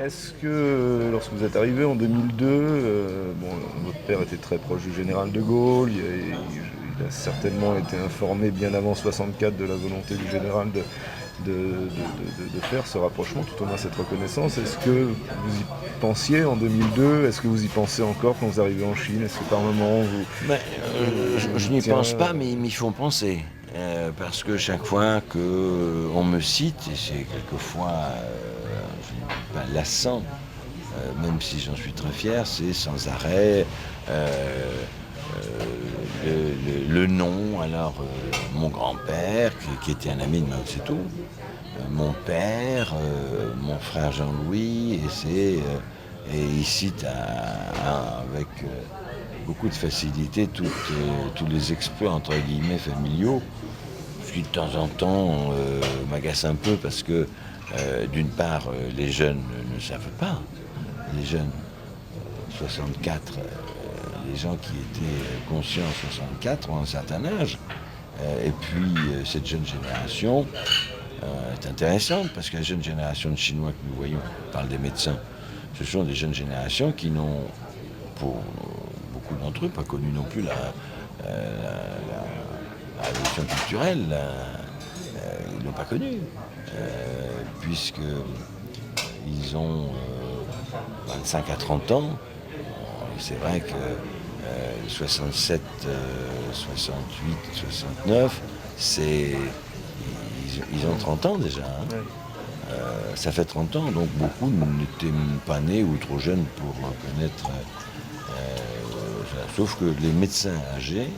Est-ce que lorsque vous êtes arrivé en 2002, bon, votre père était très proche du général de Gaulle, il a certainement été informé bien avant 64 de la volonté du général de faire ce rapprochement, tout au moins cette reconnaissance. Est-ce que vous y pensiez en 2002? Est-ce que vous y pensez encore quand vous arrivez en Chine? Est-ce que par moment Ben, vous je dites n'y tiens, pense pas, mais ils m'y font penser. Parce que chaque fois qu'on me cite, et c'est quelquefois je ne dis pas lassant, même si j'en suis très fier, c'est sans arrêt euh, le nom. Alors, mon grand-père, qui était un ami de Mao Tse-tung, mon père, mon frère Jean-Louis, et il cite avec beaucoup de facilité tous les exploits entre guillemets familiaux, ce qui de temps en temps m'agace un peu parce que d'une part les jeunes ne savent pas, les jeunes 64, les gens qui étaient conscients en 64 ont un certain âge, et puis cette jeune génération est intéressante parce que la jeune génération de Chinois que nous voyons, on parle des médecins, ce sont des jeunes générations qui n'ont, pour beaucoup d'entre eux, pas connu non plus la révolution culturelle. Ils ne l'ont pas connue, puisque ils ont 25 à 30 ans. Et c'est vrai que 67, 68, 69, ils ont 30 ans déjà. Hein. ouais. Ça fait 30 ans, donc beaucoup n'étaient pas nés ou trop jeunes pour connaître ça. Sauf que les médecins âgés,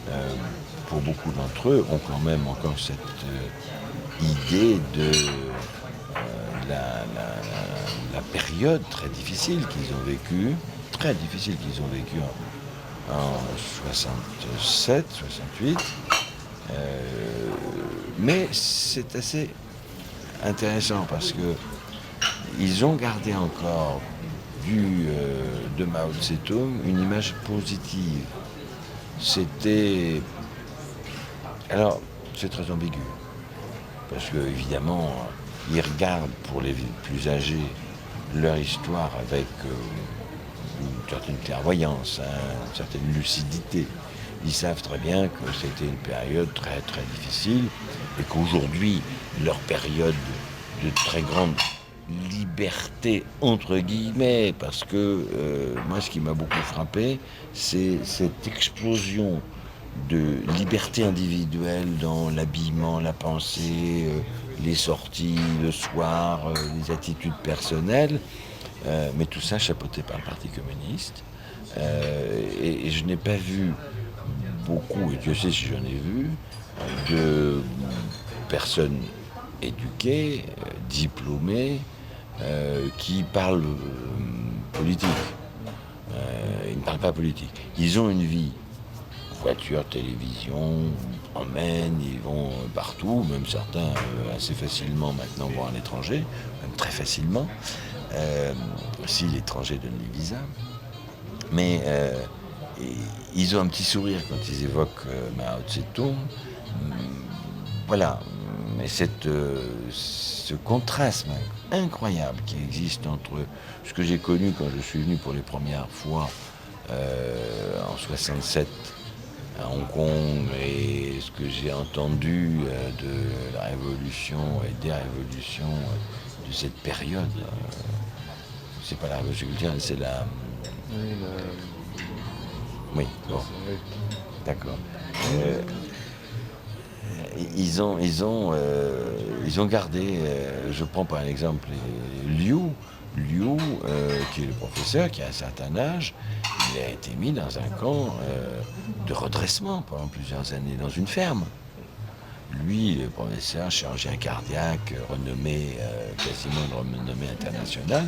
euh, pour beaucoup d'entre eux, ont quand même encore cette idée de la période très difficile qu'ils ont vécue, en 67, 68. Mais c'est assez intéressant parce que ils ont gardé encore de Mao Tse-tung une image positive. C'était... Alors, c'est très ambigu. Parce que, évidemment, ils regardent pour les plus âgés leur histoire avec une certaine clairvoyance, hein, une certaine lucidité. Ils savent très bien que c'était une période très très difficile et qu'aujourd'hui, leur période de très grande liberté, entre guillemets, parce que moi, ce qui m'a beaucoup frappé, c'est cette explosion de liberté individuelle dans l'habillement, la pensée, les sorties le soir, les attitudes personnelles, mais tout ça chapeauté par le Parti communiste. Et je n'ai pas vu beaucoup, et Dieu sait si j'en ai vu, de personnes éduquées, diplômées, qui parlent politique. Ils ne parlent pas politique. Ils ont une vie. Voiture, télévision, emmènent, ils vont partout, même certains assez facilement maintenant vont à l'étranger, même très facilement, si l'étranger donne les visas. Mais ils ont un petit sourire quand ils évoquent Mao Tse-tung. Voilà, mais ce contraste incroyable qui existe entre ce que j'ai connu quand je suis venu pour les premières fois en 67 à Hong Kong et ce que j'ai entendu de la révolution et des révolutions de cette période. C'est pas la révolution culturelle, c'est la... Oui, Oui, bon, oui. d'accord. Euh, ils ont gardé, je prends par exemple Liu, qui est le professeur, qui a un certain âge, il a été mis dans un camp de redressement pendant plusieurs années, dans une ferme. Lui, le professeur, chirurgien cardiaque, renommé, quasiment une renommée internationale,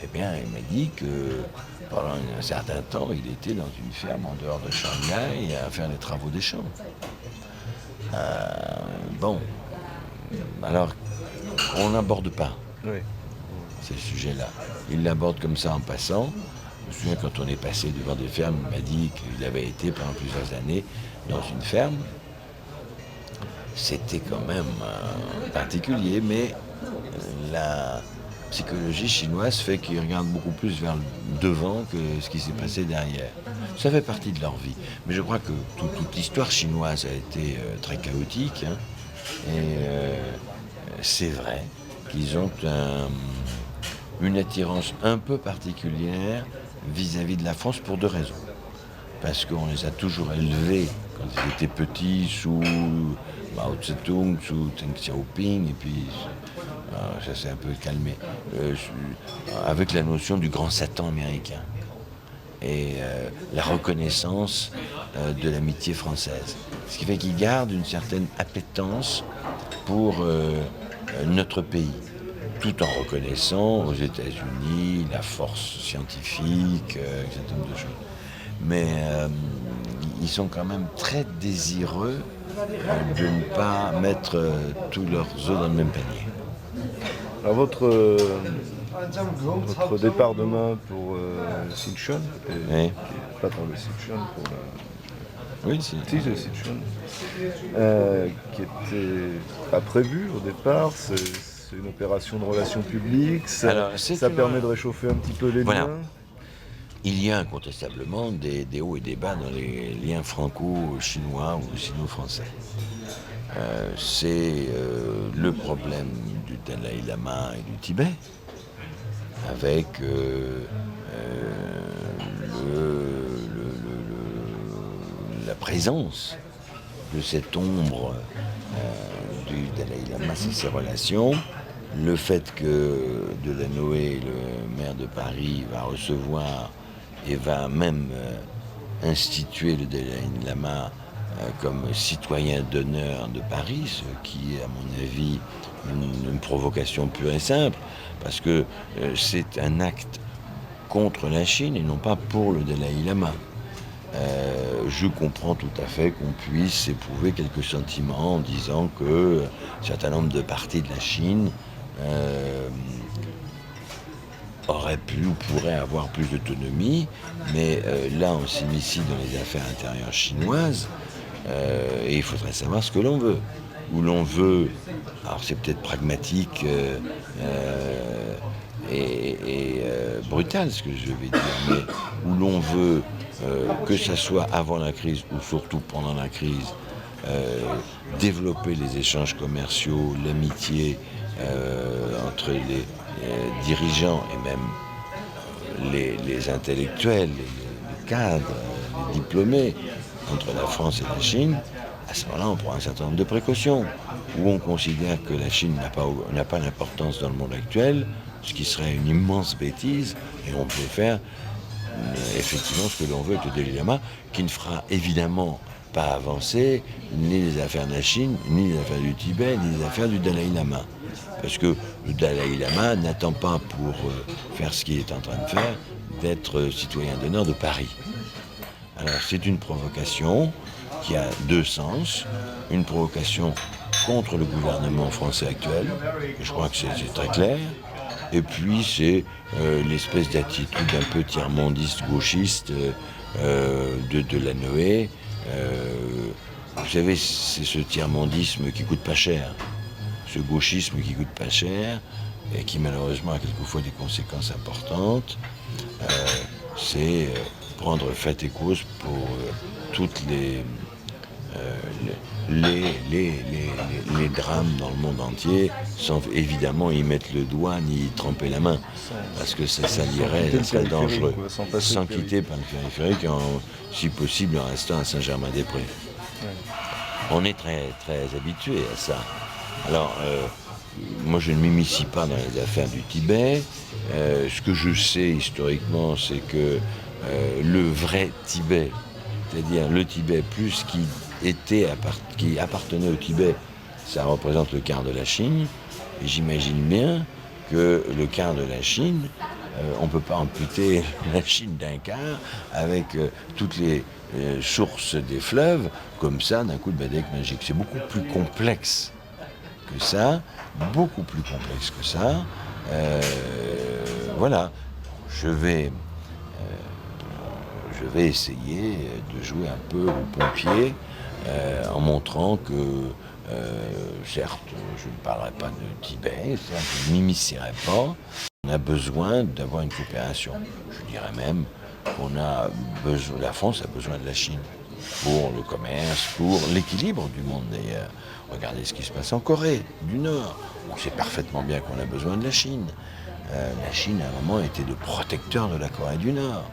eh bien, il m'a dit que pendant un certain temps, il était dans une ferme en dehors de Shanghai à faire les travaux des champs. Bon, alors, on n'aborde pas Oui. ces sujets-là. Il l'aborde comme ça en passant. Je me souviens quand on est passé devant des fermes, il m'a dit qu'il avait été pendant plusieurs années dans une ferme. C'était quand même particulier, mais la, psychologie chinoise fait qu'ils regardent beaucoup plus vers le devant que ce qui s'est passé derrière. Ça fait partie de leur vie. Mais je crois que toute l'histoire chinoise a été très chaotique. Hein, et c'est vrai qu'ils ont une attirance un peu particulière vis-à-vis de la France pour deux raisons. Parce qu'on les a toujours élevés quand ils étaient petits sous Mao Tse-tung, sous Deng Xiaoping, et puis ça s'est un peu calmé, avec la notion du grand Satan américain et la reconnaissance de l'amitié française. Ce qui fait qu'ils gardent une certaine appétence pour notre pays, tout en reconnaissant aux États-Unis la force scientifique, un certain nombre de choses. Mais ils sont quand même très désireux de ne pas mettre tous leurs œufs dans le même panier. Alors votre départ demain pour Sichuan, Oui. pas pour le Sichuan, pour la... Oui, Si, c'est Sichuan, qui était pas prévu au départ. C'est une opération de relations publiques. Ça permet de réchauffer un petit peu les liens. Il y a incontestablement des hauts et des bas dans les liens franco-chinois ou sino-français. C'est le problème du Dalai Lama et du Tibet, avec la présence de cette ombre du Dalai Lama et ses relations, le fait que Delanoë, le maire de Paris, va recevoir et va même instituer le Dalai Lama comme citoyen d'honneur de Paris, ce qui est à mon avis une provocation pure et simple, parce que c'est un acte contre la Chine et non pas pour le Dalai Lama. Je comprends tout à fait qu'on puisse éprouver quelques sentiments en disant que un certain nombre de parties de la Chine auraient pu ou pourraient avoir plus d'autonomie, mais là on s'initie dans les affaires intérieures chinoises et il faudrait savoir ce que l'on veut. Où l'on veut, alors c'est peut-être pragmatique et brutal ce que je vais dire, mais où l'on veut que ça soit avant la crise ou surtout pendant la crise, développer les échanges commerciaux, l'amitié entre les dirigeants et même les intellectuels, les cadres, les diplômés entre la France et la Chine. À ce moment-là, on prend un certain nombre de précautions, où on considère que la Chine n'a pas d'importance dans le monde actuel, ce qui serait une immense bêtise, et on peut faire effectivement ce que l'on veut avec le Dalai Lama, qui ne fera évidemment pas avancer ni les affaires de la Chine, ni les affaires du Tibet, ni les affaires du Dalai Lama. Parce que le Dalai Lama n'attend pas pour faire ce qu'il est en train de faire, d'être citoyen d'honneur de Paris. Alors c'est une provocation qui a deux sens. Une provocation contre le gouvernement français actuel, et je crois que c'est très clair. Et puis c'est l'espèce d'attitude un peu tiers-mondiste gauchiste de Delanoë. Vous savez, c'est ce tiers-mondisme qui coûte pas cher, ce gauchisme qui coûte pas cher et qui malheureusement a quelquefois des conséquences importantes. C'est prendre fait et cause pour toutes les drames dans le monde entier, sans évidemment y mettre le doigt ni y tremper la main, parce que ça salirait, ça serait dangereux, sans quitter par le périphérique, si possible en restant à Saint-Germain-des-Prés. Ouais. On est très, très habitué à ça. Alors, moi je ne m'immiscie pas dans les affaires du Tibet. Ce que je sais historiquement, c'est que le vrai Tibet, c'est-à-dire le Tibet plus qui appartenait au Tibet, ça représente le quart de la Chine. Et j'imagine bien que le quart de la Chine, on ne peut pas amputer la Chine d'un quart avec toutes les sources des fleuves, comme ça, d'un coup de baguette magique. C'est beaucoup plus complexe que ça, beaucoup plus complexe que ça. Voilà, je vais essayer de jouer un peu au pompier en montrant que, certes, je ne parlerai pas de Tibet, certes, je ne m'immiscerai pas. On a besoin d'avoir une coopération. Je dirais même qu'on a besoin, la France a besoin de la Chine pour le commerce, pour l'équilibre du monde d'ailleurs. Regardez ce qui se passe en Corée du Nord. On sait parfaitement bien qu'on a besoin de la Chine. La Chine, à un moment, était le protecteur de la Corée du Nord.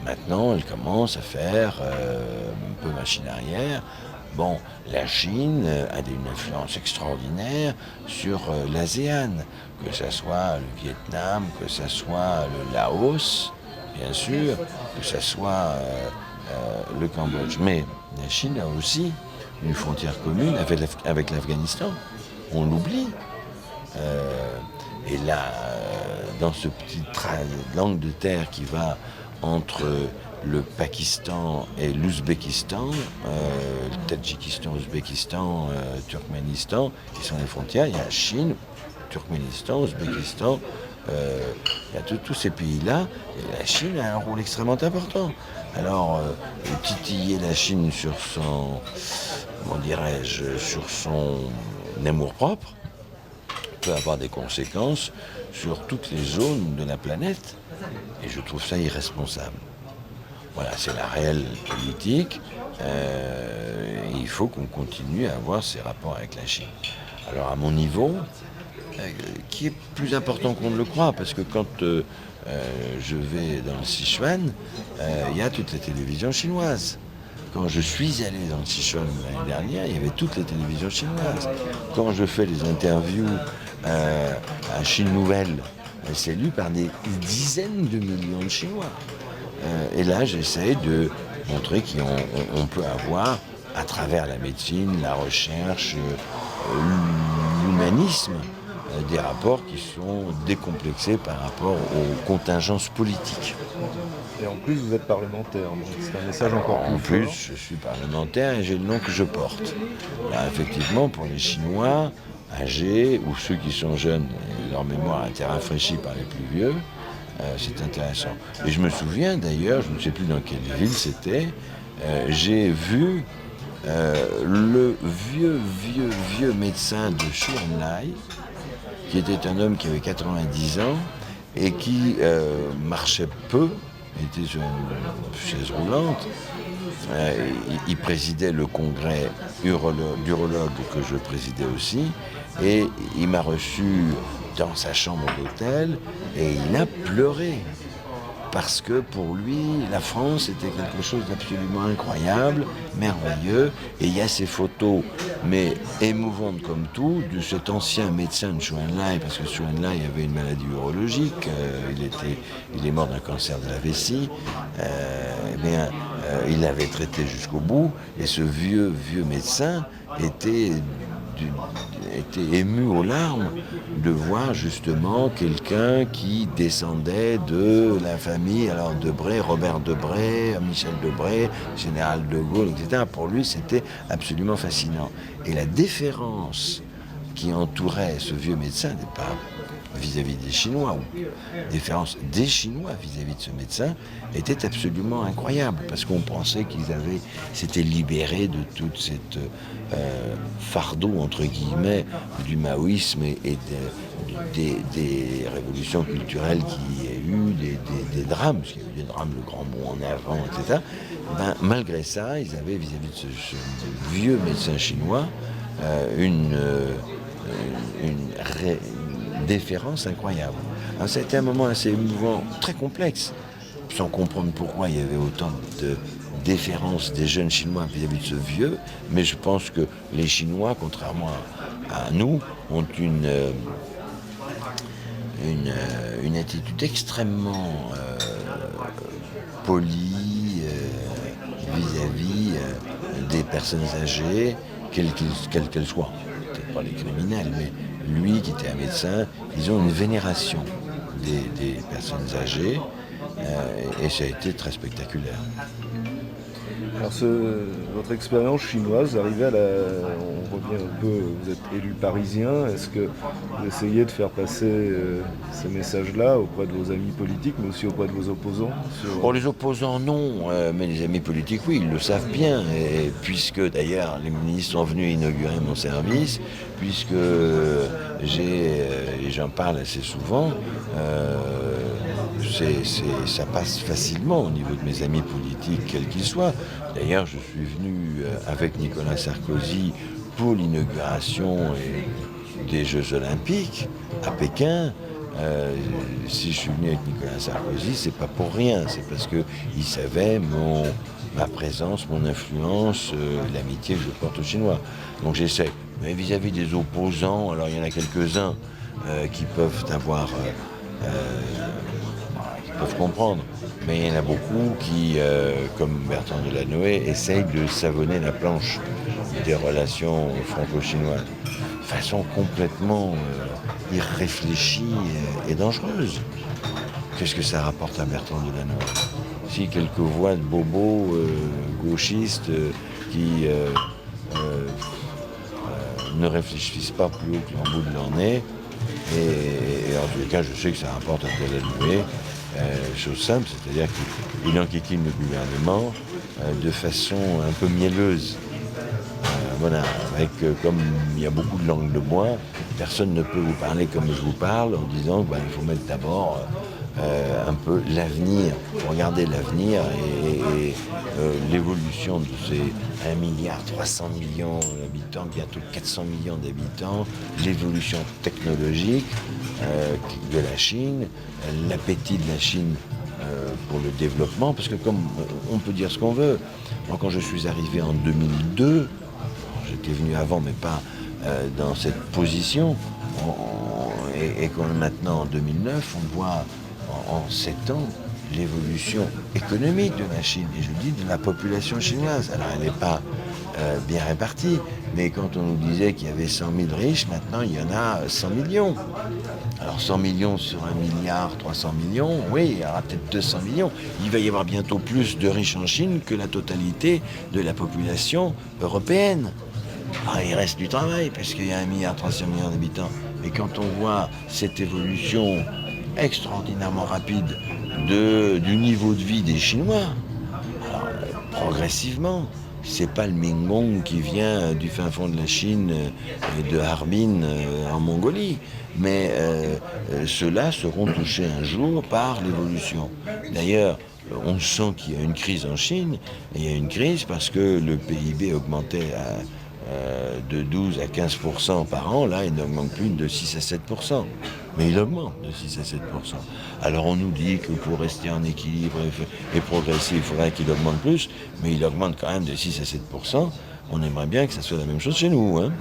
Maintenant, elle commence à faire un peu machine arrière. Bon, la Chine a une influence extraordinaire sur l'ASEAN, que ce soit le Vietnam, que ce soit le Laos, bien sûr, que ce soit le Cambodge. Mais la Chine a aussi une frontière commune avec l'Afghanistan. On l'oublie. Et là, dans ce petit langue de terre qui va entre le Pakistan et l'Ouzbékistan, le Tadjikistan, Ouzbékistan, Turkménistan, qui sont les frontières, il y a Chine, Turkménistan, Ouzbékistan, il y a tous ces pays-là, et la Chine a un rôle extrêmement important. Alors, titiller la Chine sur son, comment dirais-je, sur son amour-propre, peut avoir des conséquences sur toutes les zones de la planète. Et je trouve ça irresponsable. Voilà, c'est la réelle politique. Il faut qu'on continue à avoir ces rapports avec la Chine. Alors à mon niveau, qui est plus important qu'on ne le croit, parce que quand je vais dans le Sichuan, il y a toutes les télévisions chinoises. Quand je suis allé dans le Sichuan l'année dernière, il y avait toutes les télévisions chinoises. Quand je fais les interviews à Chine Nouvelle, c'est lu par des dizaines de millions de Chinois. Et là, j'essaie de montrer qu'on peut avoir, à travers la médecine, la recherche, l'humanisme, des rapports qui sont décomplexés par rapport aux contingences politiques. Et en plus, vous êtes parlementaire, donc c'est un message encore plus En plus, fort. je suis parlementaire et j'ai le nom que je porte. Là, effectivement, pour les Chinois âgés ou ceux qui sont jeunes, et leur mémoire a été rafraîchie par les plus vieux, c'est intéressant. Et je me souviens d'ailleurs, je ne sais plus dans quelle ville c'était, j'ai vu le vieux médecin de Chou En-lai, qui était un homme qui avait 90 ans et qui marchait peu, était sur une chaise roulante. Il présidait le congrès d'urologue que je présidais aussi, et il m'a reçu dans sa chambre d'hôtel et il a pleuré. Parce que pour lui, la France était quelque chose d'absolument incroyable, merveilleux. Et il y a ces photos, mais émouvantes comme tout, de cet ancien médecin de Chou En-lai, parce que Chou En-lai avait une maladie urologique, il est mort d'un cancer de la vessie, il l'avait traité jusqu'au bout, et ce vieux médecin était ému aux larmes de voir justement quelqu'un qui descendait de la famille, alors Debré, Robert Debré, Michel Debré, Général de Gaulle, etc. Pour lui, c'était absolument fascinant. Et la déférence qui entourait ce vieux médecin, pas vis-à-vis des Chinois, ou déférence des Chinois vis-à-vis de ce médecin, était absolument incroyable, parce qu'on pensait qu'ils s'étaient libérés de toute cette fardeau, entre guillemets, du maoïsme et des révolutions culturelles qu'il y a eu, des drames, parce qu'il y a eu des drames, le grand bond en avant, etc. Malgré ça, ils avaient vis-à-vis de ce vieux médecin chinois une déférence incroyable. Alors, c'était un moment assez émouvant, très complexe, sans comprendre pourquoi il y avait autant de déférence des jeunes Chinois vis-à-vis de ce vieux, mais je pense que les Chinois, contrairement à nous, ont une attitude extrêmement polie vis-à-vis des personnes âgées, quelles qu'elles soient. Peut-être pas les criminels, mais lui qui était un médecin, ils ont une vénération des personnes âgées, et ça a été très spectaculaire. Alors votre expérience chinoise, arrivée on revient un peu, vous êtes élu parisien, est-ce que vous essayez de faire passer ces messages-là auprès de vos amis politiques, mais aussi auprès de vos opposants Pour les opposants, non, mais les amis politiques, oui, ils le savent bien. Et puisque d'ailleurs les ministres sont venus inaugurer mon service, puisque et j'en parle assez souvent, ça passe facilement au niveau de mes amis politiques, quels qu'ils soient. D'ailleurs, je suis venu avec Nicolas Sarkozy pour l'inauguration des Jeux Olympiques à Pékin. Si je suis venu avec Nicolas Sarkozy, c'est pas pour rien, c'est parce qu'il savait ma présence, mon influence, l'amitié que je porte aux Chinois. Donc j'essaie. Mais vis-à-vis des opposants, alors il y en a quelques-uns qui peuvent qui peuvent comprendre. Mais il y en a beaucoup qui, comme Bertrand Delanoë, essayent de savonner la planche des relations franco-chinoises de façon complètement irréfléchie et dangereuse. Qu'est-ce que ça rapporte à Bertrand Delanoë? Si quelques voix de bobos gauchistes qui ne réfléchissent pas plus haut que l'embout de leur nez, et en tous les cas, je sais que ça rapporte à Delanoë chose simple, c'est-à-dire qu'il enquiquine le gouvernement de façon un peu mielleuse. Voilà, comme il y a beaucoup de langues de bois, personne ne peut vous parler comme je vous parle en disant qu'il faut mettre d'abord un peu l'avenir, regarder l'avenir et l'évolution de ces 1,3 milliard d'habitants, bientôt 400 millions d'habitants, l'évolution technologique de la Chine, l'appétit de la Chine pour le développement, parce que comme on peut dire ce qu'on veut, moi quand je suis arrivé en 2002, j'étais venu avant mais pas dans cette position, et qu'on est maintenant en 2009, on voit en 7 ans l'évolution économique de la Chine, et je dis de la population chinoise. Alors elle n'est pas bien répartie, mais quand on nous disait qu'il y avait 100 000 riches, maintenant il y en a 100 millions. Alors 100 millions sur 1,3 milliard, oui, il y aura peut-être 200 millions. Il va y avoir bientôt plus de riches en Chine que la totalité de la population européenne. Alors, il reste du travail, puisqu'il y a 1,3 milliard d'habitants. Mais quand on voit cette évolution extraordinairement rapide du niveau de vie des Chinois, alors, progressivement, c'est pas le Mingong qui vient du fin fond de la Chine et de Harbin en Mongolie, mais ceux-là seront touchés un jour par l'évolution. D'ailleurs, on sent qu'il y a une crise en Chine, et il y a une crise parce que le PIB augmentait de 12 à 15% par an, là il n'augmente plus de 6 à 7%. Mais il augmente de 6 à 7%. Alors on nous dit que pour rester en équilibre et progresser, il faudrait qu'il augmente plus, mais il augmente quand même de 6 à 7%. On aimerait bien que ça soit la même chose chez nous, hein.